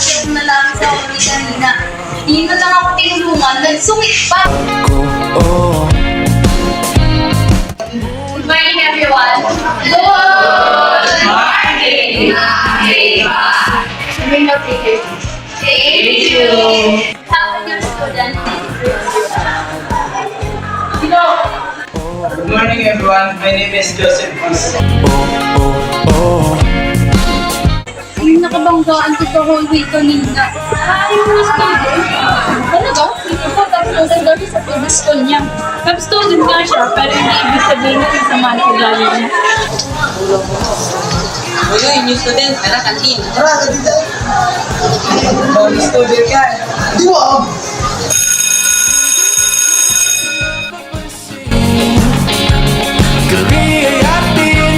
kasi akong nalaman sa ako ni kanina. Hindi na lang ako tinulungan, nagsungit pa. Good morning, everyone. Good morning! Bring up tickets. Thank you. How are your students? Good morning, everyone. My name is Joseph Cruz. Yung nakabanggaan ko sa hallway kanina. Yung mga student. Ano ba? Ito, top student daw siya sa previous school niya. Top student nga siya, pero hindi ibig sabihin na sasamahan ko lalo niya. Uy, new student, tara, kantin. Tara, dito. Mga student yan. Di mo! Gabi ay atin,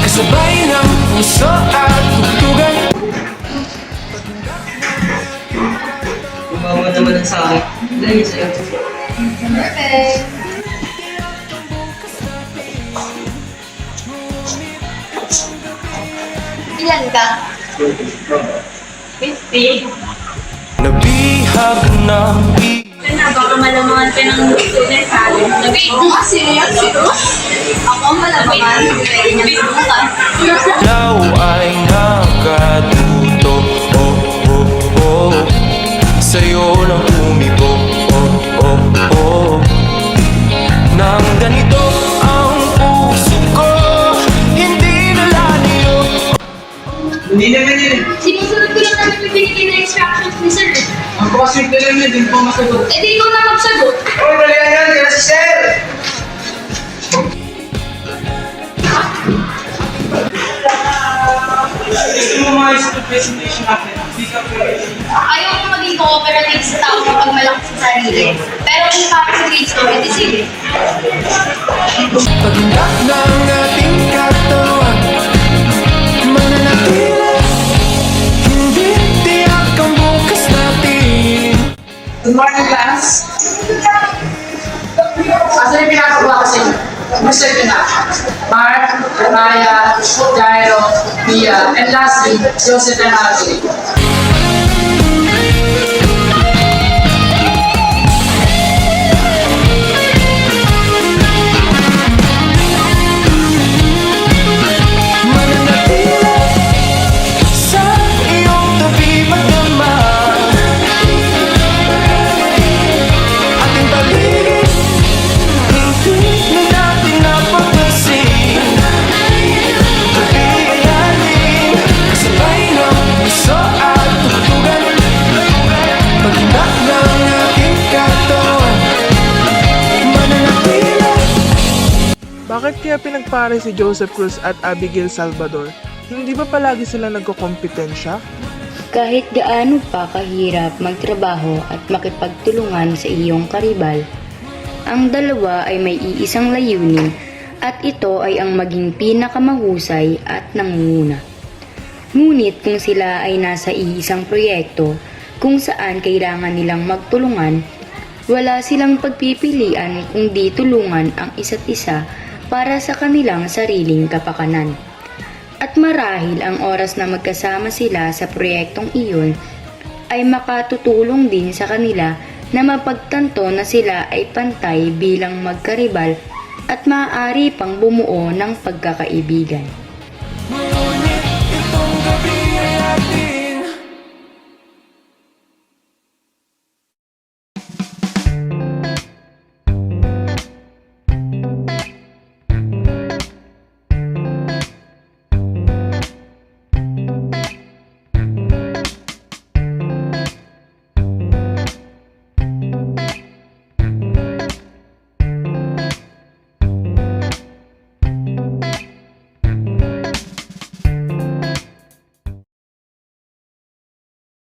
kasabay ng puso at tugtugan. Gumawa naman ng sa akin. Dahil sa'yo. Perfect. Ilan ka? 50. Nabihag ng Baka malamangan ka ng student sa akin. Sino yan? Ako ang malamangan. Pwede niya sumunod. ilaw ay nakatuto. Sa'yo lang umibo. Nang ganito ang puso ko, hindi nalalayo. Hindi naman yun. Sinusunod ko lang namin yung binigay na instructions ni sir. Ang pasimple lang yun, din po masagot. Eh di ikaw na magsagot. Uy, mali yan, kaya si Sir! Gusto mo mga student presentation natin? Hindi ka pwede. Ayaw mo maging cooperative sa tao kapag malaki sa sarili. Pero kung para sa grades ko, hindi sige. Paghindak ng ating katawan, mananatili, hindi tiyak ang bukas natin. Good morning, class. Asa yung pinakagawa ko sa inyo? Mr. na. Mark, Raya, Jairo, Mia, and lastly, Joseph and Ashley. Mananatili sa iyong tabi magdamag, ating paligid, hindi na natin napapansin. Gabi ay ating kasabay ng puso at tugtugan. Paghindak ng ating katawan, mananatili. Bakit kaya pinagpare si Joseph Cruz at Abigail Salvador? Hindi ba palagi sila nagkokompetensya? Kahit gaano pa kahirap magtrabaho at makipagtulungan sa iyong karibal, ang dalawa ay may iisang layunin at ito ay ang maging pinakamahusay at nangunguna. Ngunit kung sila ay nasa iisang proyekto kung saan kailangan nilang magtulungan, wala silang pagpipilian kundi tulungan ang isa't isa para sa kanilang sariling kapakanan. At marahil ang oras na magkasama sila sa proyektong iyon ay makatutulong din sa kanila na mapagtanto na sila ay pantay bilang magkaribal at maaari pang bumuo ng pagkakaibigan.